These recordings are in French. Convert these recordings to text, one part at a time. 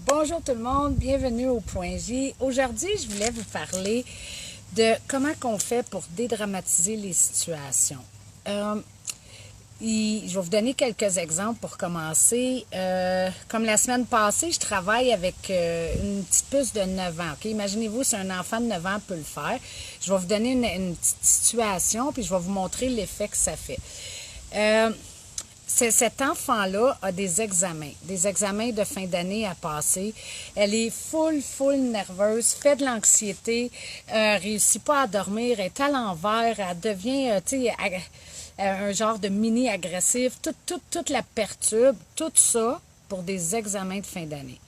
Bonjour tout le monde, bienvenue au Point J. Aujourd'hui, je voulais vous parler de comment on fait pour dédramatiser les situations. Je vais vous donner quelques exemples pour commencer. Comme la semaine passée, je travaille avec une petite puce de 9 ans. Okay? Imaginez-vous si un enfant de 9 ans peut le faire. Je vais vous donner une petite situation, puis je vais vous montrer l'effet que ça fait. Cet enfant-là a des examens de fin d'année à passer. Elle est full nerveuse, fait de l'anxiété, réussit pas à dormir, est à l'envers, elle devient, un genre de mini-agressif, toute la perturbe, tout ça pour des examens de fin d'année.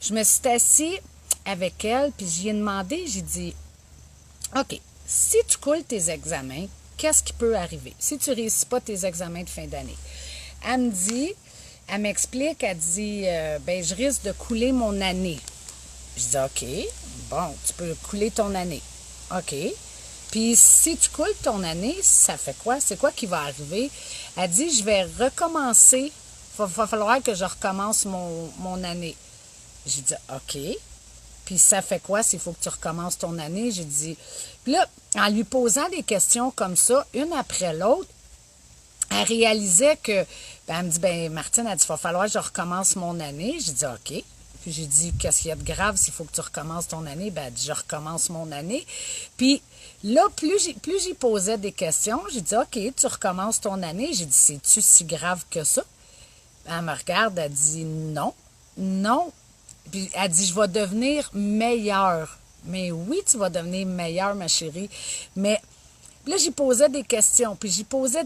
Je me suis assise avec elle, puis j'y ai demandé, j'ai dit, OK, si tu coules tes examens, qu'est-ce qui peut arriver si tu ne réussis pas tes examens de fin d'année? Elle m'explique, elle dit, je risque de couler mon année. Je dis, OK, bon, tu peux couler ton année. OK. Puis si tu coules ton année, ça fait quoi? C'est quoi qui va arriver? Elle dit, je vais recommencer. Il va falloir que je recommence mon année. J'ai dit, OK. Puis ça fait quoi s'il faut que tu recommences ton année? J'ai dit, puis là, en lui posant des questions comme ça, une après l'autre, elle réalisait que, elle me dit, Martine, elle dit, il va falloir que je recommence mon année. J'ai dit, OK. Puis j'ai dit, qu'est-ce qu'il y a de grave s'il faut que tu recommences ton année? Elle dit, je recommence mon année. Puis là, plus j'y posais des questions, j'ai dit, OK, tu recommences ton année. J'ai dit, c'est-tu si grave que ça? Elle me regarde, elle dit, non. Puis elle dit, je vais devenir meilleure. Mais oui, tu vas devenir meilleure, ma chérie. Mais là, j'y posais des questions, puis j'ai posé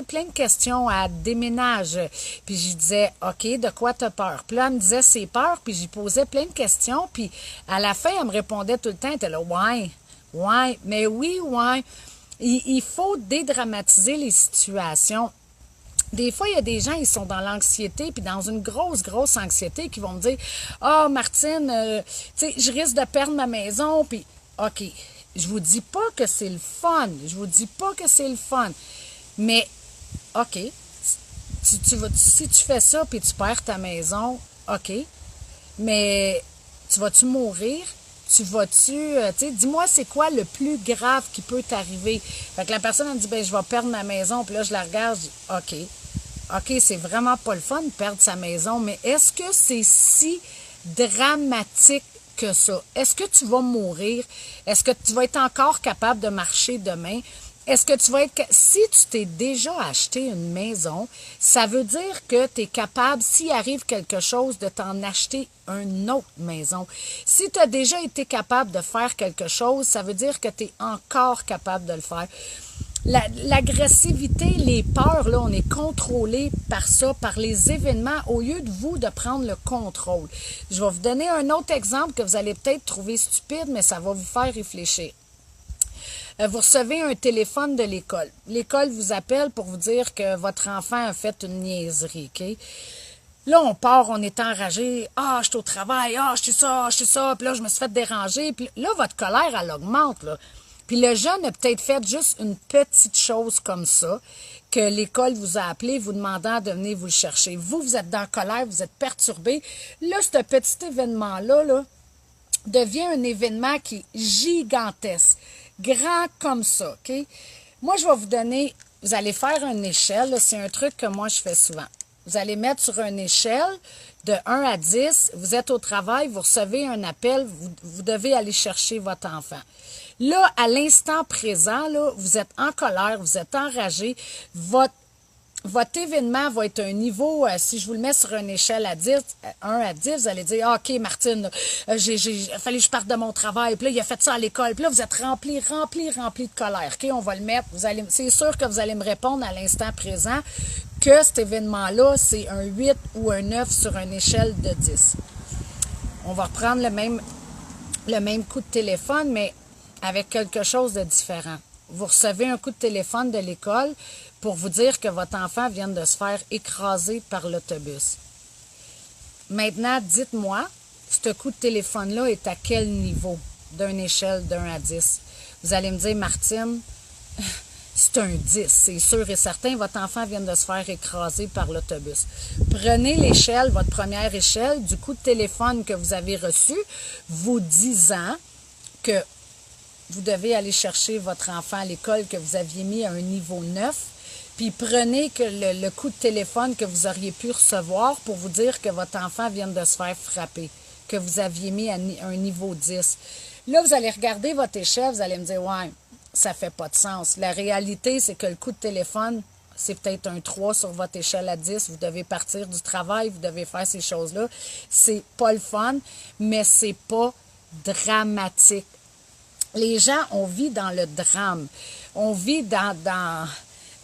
plein de questions à déménage. Puis je disais, OK, de quoi t'as peur? Puis là, elle me disait ses peurs, puis j'y posais plein de questions, puis à la fin, elle me répondait tout le temps, elle était là, ouais, mais oui, ouais. Il faut dédramatiser les situations. Des fois, il y a des gens, ils sont dans l'anxiété, puis dans une grosse anxiété, qui vont me dire, Martine, je risque de perdre ma maison, puis OK. Je vous dis pas que c'est le fun. Mais, OK, si tu fais ça puis tu perds ta maison, OK, mais tu vas-tu mourir? Dis-moi c'est quoi le plus grave qui peut t'arriver? Fait que la personne elle me dit, je vais perdre ma maison. Puis là, je la regarde, je dis, OK, c'est vraiment pas le fun de perdre sa maison, mais est-ce que c'est si dramatique que ça? Est-ce que tu vas mourir? Est-ce que tu vas être encore capable de marcher demain? Est-ce que tu vas être... Si tu t'es déjà acheté une maison, ça veut dire que tu es capable, s'il arrive quelque chose, de t'en acheter une autre maison. Si tu as déjà été capable de faire quelque chose, ça veut dire que tu es encore capable de le faire. L'agressivité, les peurs, là, on est contrôlé par ça, par les événements, au lieu de vous de prendre le contrôle. Je vais vous donner un autre exemple que vous allez peut-être trouver stupide, mais ça va vous faire réfléchir. Vous recevez un téléphone de l'école. L'école vous appelle pour vous dire que votre enfant a fait une niaiserie, OK? Là, on part, on est enragé. Je suis au travail. Je suis ça. Puis là, je me suis fait déranger. Puis là, votre colère, elle augmente, là. Puis le jeune a peut-être fait juste une petite chose comme ça, que l'école vous a appelé, vous demandant de venir vous le chercher. Vous êtes dans la colère, vous êtes perturbé. Là, ce petit événement-là, devient un événement qui est gigantesque, grand comme ça, OK? Moi, je vais vous donner, vous allez faire une échelle, c'est un truc que moi, je fais souvent. Vous allez mettre sur une échelle de 1 à 10, vous êtes au travail, vous recevez un appel, vous devez aller chercher votre enfant. Là, à l'instant présent, là, vous êtes en colère, vous êtes enragé, votre événement va être un niveau, si je vous le mets sur une échelle à 10, 1 à 10, vous allez dire, OK, Martine, il fallait que je parte de mon travail, puis là, il a fait ça à l'école, puis là, vous êtes rempli de colère. OK, on va le mettre, c'est sûr que vous allez me répondre à l'instant présent que cet événement-là, c'est un 8 ou un 9 sur une échelle de 10. On va reprendre le même coup de téléphone, mais avec quelque chose de différent. Vous recevez un coup de téléphone de l'école pour vous dire que votre enfant vient de se faire écraser par l'autobus. Maintenant, dites-moi, ce coup de téléphone-là est à quel niveau d'une échelle d'1 à 10? Vous allez me dire, Martine, c'est un 10. C'est sûr et certain, votre enfant vient de se faire écraser par l'autobus. Prenez l'échelle, votre première échelle, du coup de téléphone que vous avez reçu, vous disant que vous devez aller chercher votre enfant à l'école que vous aviez mis à un niveau 9, puis prenez que le coup de téléphone que vous auriez pu recevoir pour vous dire que votre enfant vient de se faire frapper, que vous aviez mis à un niveau 10. Là, vous allez regarder votre échelle, vous allez me dire, ouais, ça fait pas de sens. La réalité, c'est que le coup de téléphone, c'est peut-être un 3 sur votre échelle à 10. Vous devez partir du travail, vous devez faire ces choses-là. C'est pas le fun, mais c'est pas dramatique. Les gens, on vit dans le drame. On vit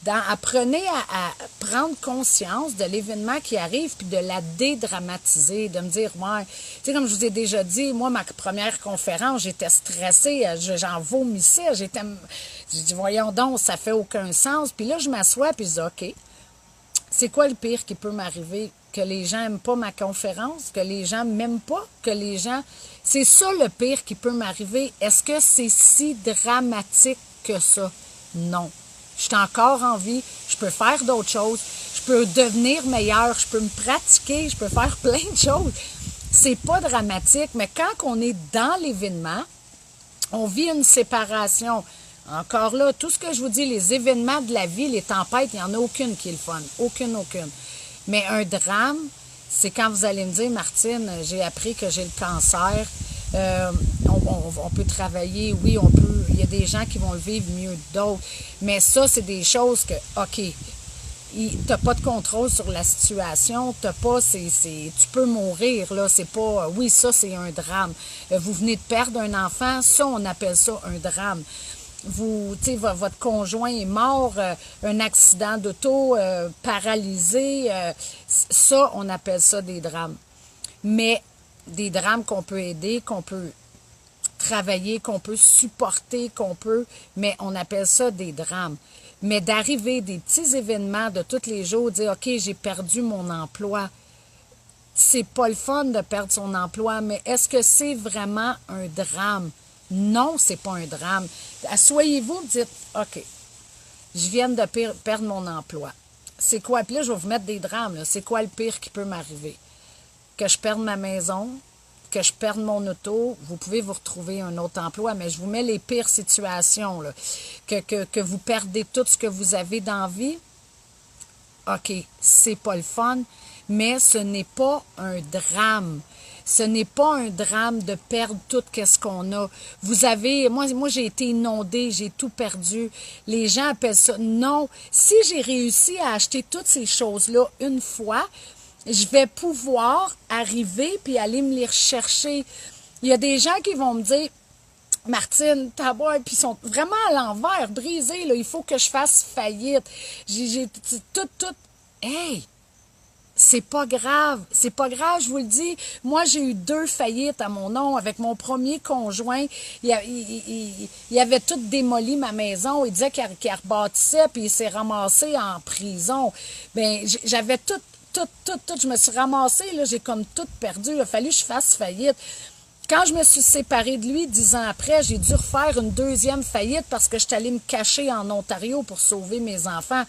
apprenez à prendre conscience de l'événement qui arrive puis de la dédramatiser, de me dire, ouais, tu sais, comme je vous ai déjà dit, moi, ma première conférence, j'étais stressée, j'en vomissais, j'ai dit, voyons donc, ça fait aucun sens. Puis là, je m'assois puis je dis, OK, c'est quoi le pire qui peut m'arriver? Que les gens n'aiment pas ma conférence, que les gens m'aiment pas, que les gens... C'est ça le pire qui peut m'arriver. Est-ce que c'est si dramatique que ça? Non. Je suis encore en vie, je peux faire d'autres choses, je peux devenir meilleure, je peux me pratiquer, je peux faire plein de choses. C'est pas dramatique, mais quand on est dans l'événement, on vit une séparation. Encore là, tout ce que je vous dis, les événements de la vie, les tempêtes, il n'y en a aucune qui est le fun. Aucune. Mais un drame, c'est quand vous allez me dire, Martine, j'ai appris que j'ai le cancer. On peut travailler, oui, on peut. Il y a des gens qui vont le vivre mieux que d'autres. Mais ça, c'est des choses que, OK, tu n'as pas de contrôle sur la situation, tu peux mourir, là, c'est pas, oui, ça, c'est un drame. Vous venez de perdre un enfant, ça, on appelle ça un drame. Votre conjoint est mort, un accident d'auto, paralysé, ça, on appelle ça des drames. Mais des drames qu'on peut aider, qu'on peut travailler, qu'on peut supporter, mais on appelle ça des drames. Mais d'arriver des petits événements de tous les jours, dire, OK, j'ai perdu mon emploi. C'est pas le fun de perdre son emploi, mais est-ce que c'est vraiment un drame? Non, c'est pas un drame. Asseyez-vous, dites, OK, je viens de perdre mon emploi. C'est quoi? Puis là, je vais vous mettre des drames, là. C'est quoi le pire qui peut m'arriver? Que je perde ma maison, que je perde mon auto, vous pouvez vous retrouver un autre emploi, mais je vous mets les pires situations, là. Que vous perdez tout ce que vous avez dans la vie. OK, c'est pas le fun, mais ce n'est pas un drame. Ce n'est pas un drame de perdre tout ce qu'on a. Vous avez, moi j'ai été inondée, j'ai tout perdu. Les gens appellent ça. Non, si j'ai réussi à acheter toutes ces choses-là une fois, je vais pouvoir arriver puis aller me les rechercher. Il y a des gens qui vont me dire, Martine, puis ils sont vraiment à l'envers, brisés, là, il faut que je fasse faillite. J'ai tout. Hey! C'est pas grave, je vous le dis. Moi, j'ai eu 2 faillites à mon nom avec mon premier conjoint. Il avait tout démoli ma maison. Il disait qu'il rebâtissait, puis il s'est ramassé en prison. Bien, j'avais tout. Je me suis ramassée, là, j'ai comme tout perdu. Il a fallu que je fasse faillite. Quand je me suis séparée de lui 10 ans après, j'ai dû refaire une 2e faillite parce que je suis allée me cacher en Ontario pour sauver mes enfants.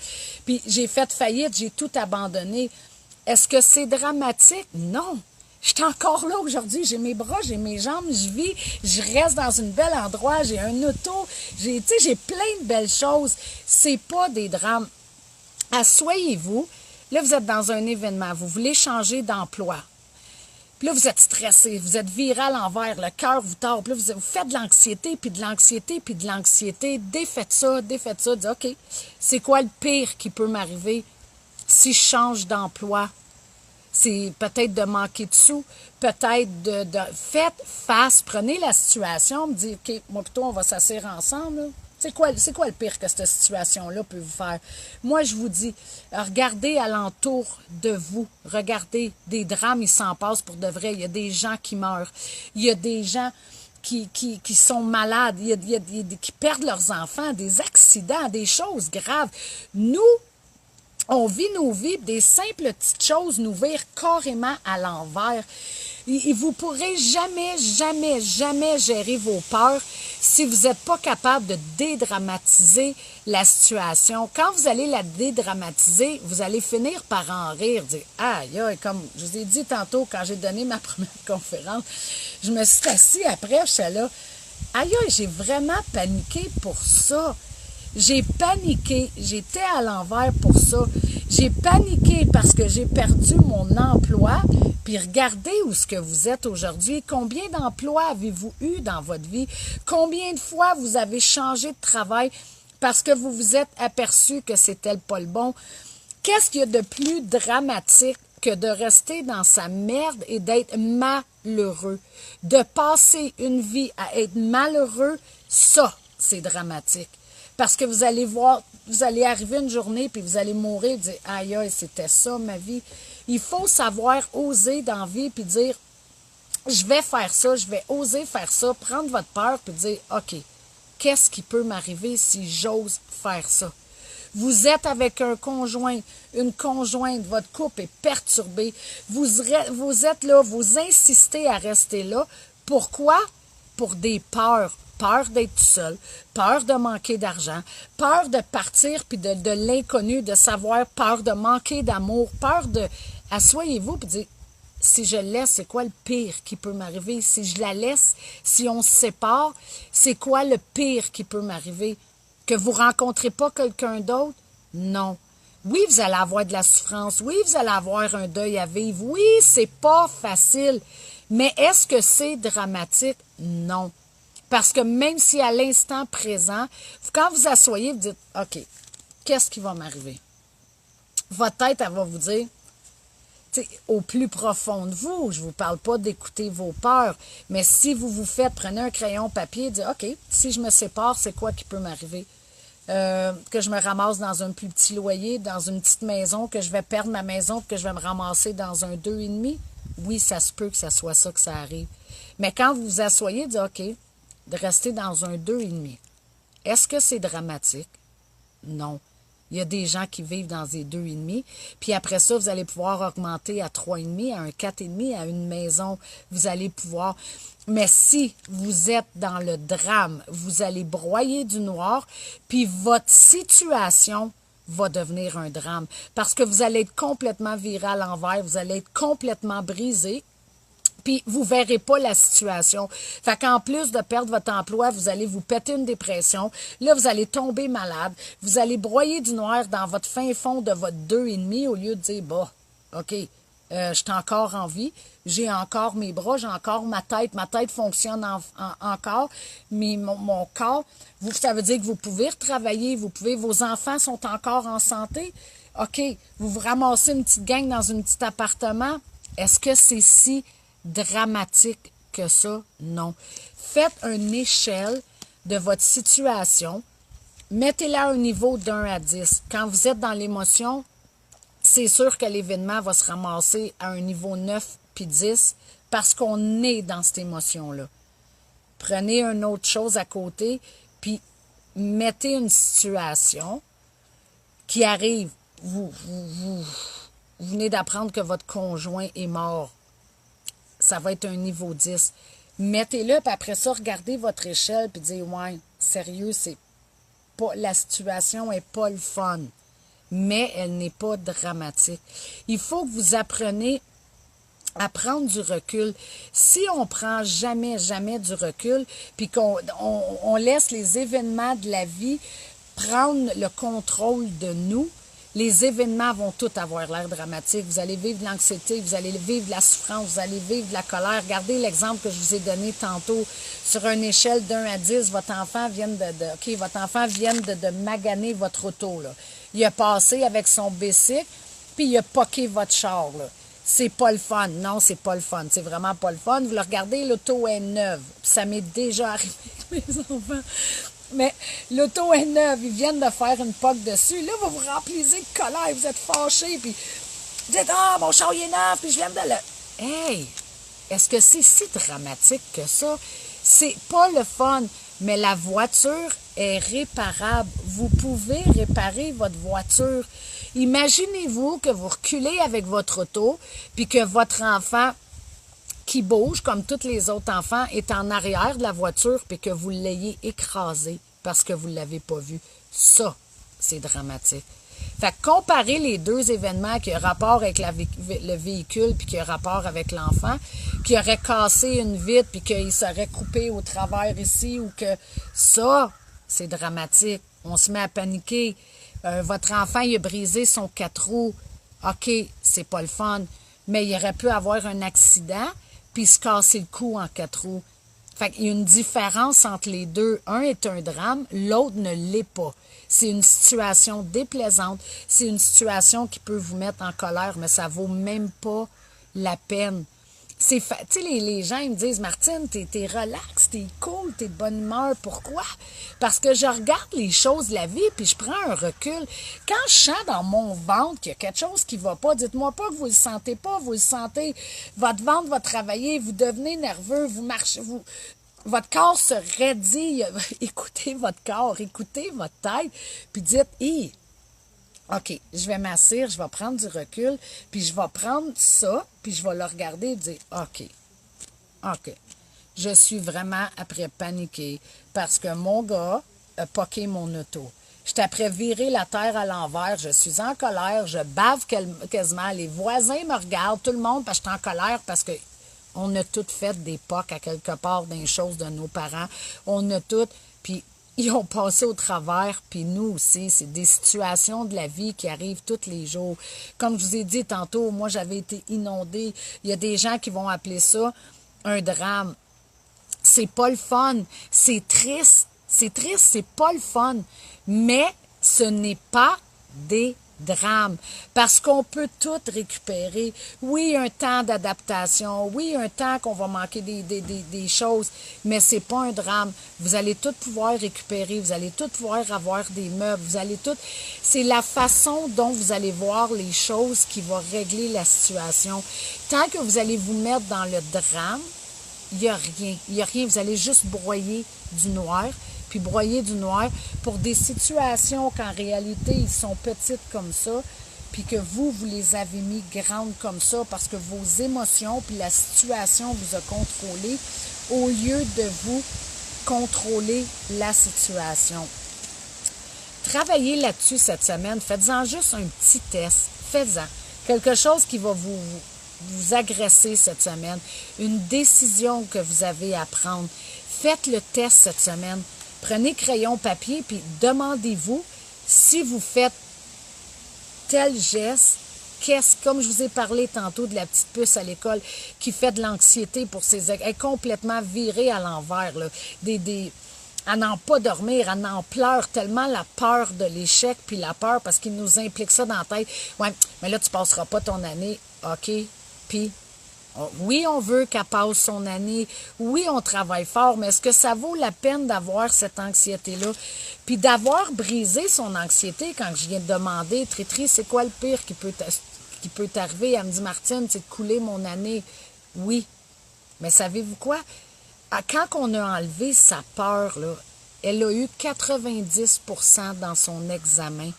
Puis j'ai fait faillite, j'ai tout abandonné. Est-ce que c'est dramatique? Non. Je suis encore là aujourd'hui. J'ai mes bras, j'ai mes jambes, je vis, je reste dans un bel endroit, j'ai un auto, j'ai plein de belles choses. C'est pas des drames. Asseyez-vous. Là, vous êtes dans un événement. Vous voulez changer d'emploi. Puis là, vous êtes stressé, vous êtes viré à l'envers, le cœur vous tord. Puis là, vous faites de l'anxiété, puis de l'anxiété, puis de l'anxiété. Défaites ça. Dites, OK, c'est quoi le pire qui peut m'arriver si je change d'emploi? C'est peut-être de manquer de sous, peut-être faites face, prenez la situation, me dites, OK, moi plutôt, on va s'asseoir ensemble, là. C'est quoi le pire que cette situation-là peut vous faire? Moi, je vous dis, regardez alentour de vous. Regardez, des drames, ils s'en passent pour de vrai. Il y a des gens qui meurent. Il y a des gens qui sont malades. Il y a qui perdent leurs enfants, des accidents, des choses graves. Nous, on vit nos vies, des simples petites choses nous virent carrément à l'envers. Vous pourrez jamais, jamais, jamais gérer vos peurs si vous n'êtes pas capable de dédramatiser la situation. Quand vous allez la dédramatiser, vous allez finir par en rire, dire « Aïe, aïe, comme je vous ai dit tantôt quand j'ai donné ma première conférence, je me suis assise après, je suis là, aïe, aïe, j'ai vraiment paniqué pour ça. J'ai paniqué, j'étais à l'envers pour ça. J'ai paniqué parce que j'ai perdu mon emploi. Puis regardez où ce que vous êtes aujourd'hui. Combien d'emplois avez-vous eu dans votre vie? Combien de fois vous avez changé de travail parce que vous vous êtes aperçu que c'était pas le bon? Qu'est-ce qu'il y a de plus dramatique que de rester dans sa merde et d'être malheureux? De passer une vie à être malheureux, ça, c'est dramatique. Parce que vous allez voir, vous allez arriver une journée puis vous allez mourir et dire « Aïe, aïe, c'était ça ma vie ». Il faut savoir oser dans la vie puis dire « Je vais faire ça, je vais oser faire ça », prendre votre peur puis dire « OK, qu'est-ce qui peut m'arriver si j'ose faire ça ». Vous êtes avec un conjoint, une conjointe, votre couple est perturbé. Vous êtes là, vous insistez à rester là. Pourquoi? Pour des peurs. Peur d'être tout seul, peur de manquer d'argent, peur de partir puis de l'inconnu, de savoir, peur de manquer d'amour, peur de... Asseyez-vous puis dites, si je laisse, c'est quoi le pire qui peut m'arriver? Si je la laisse, si on se sépare, c'est quoi le pire qui peut m'arriver? Que vous ne rencontrez pas quelqu'un d'autre? Non. Oui, vous allez avoir de la souffrance. Oui, vous allez avoir un deuil à vivre. Oui, c'est pas facile. Mais est-ce que c'est dramatique? Non. Parce que même si à l'instant présent, quand vous asseyez, vous dites, OK, qu'est-ce qui va m'arriver? Votre tête, elle va vous dire, au plus profond de vous, je ne vous parle pas d'écouter vos peurs, mais si vous vous faites, prenez un crayon papier, dites, OK, si je me sépare, c'est quoi qui peut m'arriver? Que je me ramasse dans un plus petit loyer, dans une petite maison, que je vais perdre ma maison, que je vais me ramasser dans un 2,5? Oui, ça se peut que ça soit ça que ça arrive. Mais quand vous vous asseyez, dites, OK, de rester dans un 2,5. Est-ce que c'est dramatique? Non. Il y a des gens qui vivent dans des 2,5. Puis après ça, vous allez pouvoir augmenter à 3,5, à un 4,5, à une maison. Vous allez pouvoir... Mais si vous êtes dans le drame, vous allez broyer du noir, puis votre situation va devenir un drame. Parce que vous allez être complètement viré à l'envers, vous allez être complètement brisé. Puis vous ne verrez pas la situation. Fait qu'en plus de perdre votre emploi, vous allez vous péter une dépression. Là, vous allez tomber malade. Vous allez broyer du noir dans votre fin fond de votre 2,5 au lieu de dire, bah, OK, je suis encore en vie, j'ai encore mes bras, j'ai encore ma tête fonctionne encore, mais mon corps, ça veut dire que vous pouvez retravailler, vos enfants sont encore en santé. OK, vous vous ramassez une petite gang dans un petit appartement. Est-ce que c'est si dramatique que ça? Non. Faites une échelle de votre situation. Mettez-la à un niveau d'1 à 10. Quand vous êtes dans l'émotion, c'est sûr que l'événement va se ramasser à un niveau 9 puis 10 parce qu'on est dans cette émotion-là. Prenez une autre chose à côté puis mettez une situation qui arrive. Vous venez d'apprendre que votre conjoint est mort. Ça va être un niveau 10. Mettez-le, puis après ça, regardez votre échelle, puis dites, ouais, sérieux, c'est pas, la situation n'est pas le fun, mais elle n'est pas dramatique. Il faut que vous appreniez à prendre du recul. Si on prend jamais, jamais du recul, puis qu'on laisse les événements de la vie prendre le contrôle de nous, les événements vont tous avoir l'air dramatiques. Vous allez vivre de l'anxiété, vous allez vivre de la souffrance, vous allez vivre de la colère. Regardez l'exemple que je vous ai donné tantôt. Sur une échelle d'1 à 10, votre enfant vient de maganer votre auto, là. Il a passé avec son bicycle, puis il a poqué votre char, là. C'est pas le fun. Non, c'est pas le fun. C'est vraiment pas le fun. Vous le regardez, l'auto est neuve. Puis ça m'est déjà arrivé avec mes enfants. Mais l'auto est neuve, ils viennent de faire une poque dessus. Là, vous vous remplissez de colère, vous êtes fâchés, puis vous dites « Ah, mon char il est neuf, puis je l'aime de le... » Hey! Est-ce que c'est si dramatique que ça? C'est pas le fun, mais la voiture est réparable. Vous pouvez réparer votre voiture. Imaginez-vous que vous reculez avec votre auto, puis que votre enfant qui bouge comme tous les autres enfants est en arrière de la voiture puis que vous l'ayez écrasé parce que vous ne l'avez pas vu. Ça, c'est dramatique. Fait que comparer les deux événements qui ont rapport avec le véhicule puis qui ont rapport avec l'enfant, qui aurait cassé une vitre puis qu'il serait coupé au travers ici ou que ça, c'est dramatique. On se met à paniquer. Votre enfant, il a brisé son 4 roues. OK, c'est pas le fun. Mais il aurait pu avoir un accident puis se casser le cou en 4 roues. Fait qu'il y a une différence entre les deux. Un est un drame, l'autre ne l'est pas. C'est une situation déplaisante. C'est une situation qui peut vous mettre en colère, mais ça vaut même pas la peine. Tu sais, les gens, ils me disent, Martine, t'es relax, t'es cool, t'es de bonne humeur. Pourquoi? Parce que je regarde les choses de la vie, puis je prends un recul. Quand je sens dans mon ventre qu'il y a quelque chose qui va pas, dites-moi pas que vous le sentez pas, vous le sentez. Votre ventre va travailler, vous devenez nerveux, vous marchez, votre corps se raidit. Écoutez votre corps, écoutez votre tête, puis dites, hi, OK, je vais m'asseoir, je vais prendre du recul, puis je vais prendre ça, puis je vais le regarder et dire, OK, je suis vraiment après paniquer parce que mon gars a poqué mon auto. Je suis après virer la terre à l'envers, je suis en colère, je bave quasiment, les voisins me regardent, tout le monde, parce que je suis en colère parce que on a toutes fait des pocs à quelque part dans les choses de nos parents. On a toutes, puis ils ont passé au travers, puis nous aussi. C'est des situations de la vie qui arrivent tous les jours. Comme je vous ai dit tantôt, moi, j'avais été inondée. Il y a des gens qui vont appeler ça un drame. C'est pas le fun. C'est triste. C'est triste, c'est pas le fun. Mais ce n'est pas des drames. Parce qu'on peut tout récupérer. Oui, un temps d'adaptation. Oui, un temps qu'on va manquer des choses. Mais c'est pas un drame. Vous allez tout pouvoir récupérer. Vous allez tout pouvoir avoir des meubles. Vous allez tout... C'est la façon dont vous allez voir les choses qui va régler la situation. Tant que vous allez vous mettre dans le drame, il n'y a rien. Il n'y a rien. Vous allez juste broyer du noir. Puis broyer du noir pour des situations qu'en réalité, ils sont petites comme ça, puis que vous les avez mis grandes comme ça parce que vos émotions puis la situation vous a contrôlé au lieu de vous contrôler la situation. Travaillez là-dessus cette semaine. Faites-en juste un petit test. Faites-en. Quelque chose qui va vous agresser cette semaine. Une décision que vous avez à prendre. Faites le test cette semaine. Prenez crayon, papier, puis demandez-vous si vous faites tel geste, comme je vous ai parlé tantôt de la petite puce à l'école qui fait de l'anxiété pour ses... Elle est complètement virée à l'envers, là. Elle n'en pas dormir, elle n'en pleure tellement la peur de l'échec, puis la peur parce qu'il nous implique ça dans la tête. Ouais, mais là, tu passeras pas ton année. OK, puis... Oui, on veut qu'elle passe son année. Oui, on travaille fort, mais est-ce que ça vaut la peine d'avoir cette anxiété-là? Puis d'avoir brisé son anxiété quand je viens de demander, Tritri, c'est quoi le pire qui peut t'arriver? Elle me dit, Martine, c'est de couler mon année. Oui, mais savez-vous quoi? Quand on a enlevé sa peur, là, elle a eu 90% dans son examen.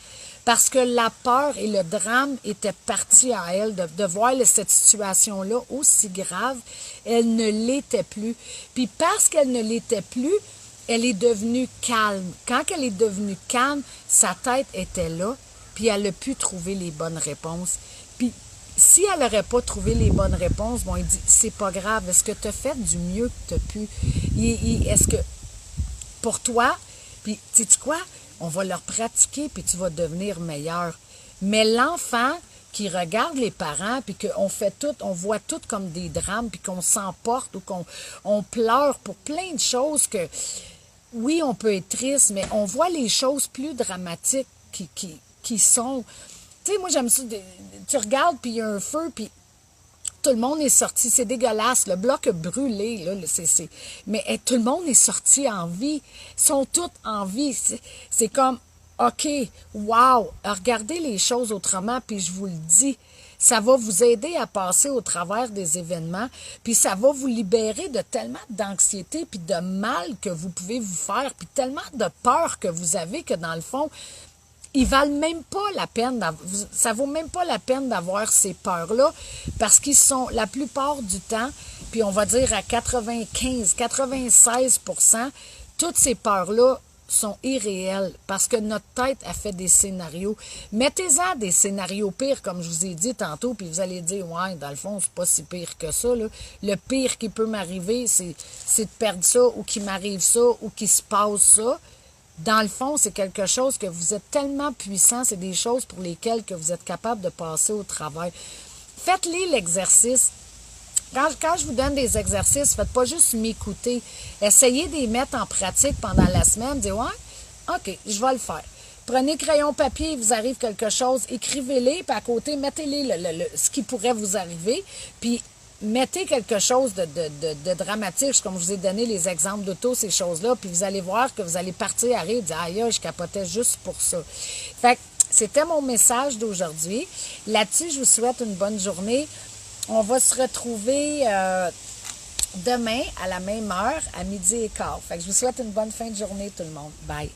Parce que la peur et le drame étaient partis à elle de voir cette situation-là aussi grave. Elle ne l'était plus. Puis parce qu'elle ne l'était plus, elle est devenue calme. Quand elle est devenue calme, sa tête était là, puis elle a pu trouver les bonnes réponses. Puis si elle n'aurait pas trouvé les bonnes réponses, bon, il dit, c'est pas grave, est-ce que tu as fait du mieux que tu as pu? Est-ce que pour toi, puis sais-tu quoi? On va leur pratiquer, puis tu vas devenir meilleur. Mais l'enfant qui regarde les parents, puis qu'on fait tout, on voit tout comme des drames, puis qu'on s'emporte ou qu'on pleure pour plein de choses que, oui, on peut être triste, mais on voit les choses plus dramatiques qui sont... Tu sais, moi, j'aime ça. Tu regardes, puis il y a un feu, puis tout le monde est sorti. C'est dégueulasse. Le bloc a brûlé. Là, mais tout le monde est sorti en vie. Ils sont tous en vie. C'est comme, OK, wow, regardez les choses autrement, puis je vous le dis, ça va vous aider à passer au travers des événements, puis ça va vous libérer de tellement d'anxiété, puis de mal que vous pouvez vous faire, puis tellement de peur que vous avez que dans le fond, ils valent même pas la peine, ça vaut même pas la peine d'avoir ces peurs-là, parce qu'ils sont, la plupart du temps, puis on va dire à 95, 96%, toutes ces peurs-là sont irréelles parce que notre tête a fait des scénarios. Mettez-en des scénarios pires, comme je vous ai dit tantôt, puis vous allez dire, ouais, dans le fond, c'est pas si pire que ça, là. Le pire qui peut m'arriver, c'est de perdre ça, ou qu'il m'arrive ça, ou qu'il se passe ça. Dans le fond, c'est quelque chose que vous êtes tellement puissant, c'est des choses pour lesquelles que vous êtes capable de passer au travail. Faites-les l'exercice. Quand je vous donne des exercices, faites pas juste m'écouter. Essayez de les mettre en pratique pendant la semaine. Dites, ouais, OK, je vais le faire. Prenez crayon papier, il vous arrive quelque chose, écrivez-les, puis à côté, mettez-les ce qui pourrait vous arriver, puis mettez quelque chose de dramatique, comme je vous ai donné les exemples d'auto, ces choses-là, puis vous allez voir que vous allez partir à rire et dire, aïe, je capotais juste pour ça. Fait que c'était mon message d'aujourd'hui. Là-dessus, je vous souhaite une bonne journée. On va se retrouver demain à la même heure, à 12h15. Fait que je vous souhaite une bonne fin de journée, tout le monde. Bye!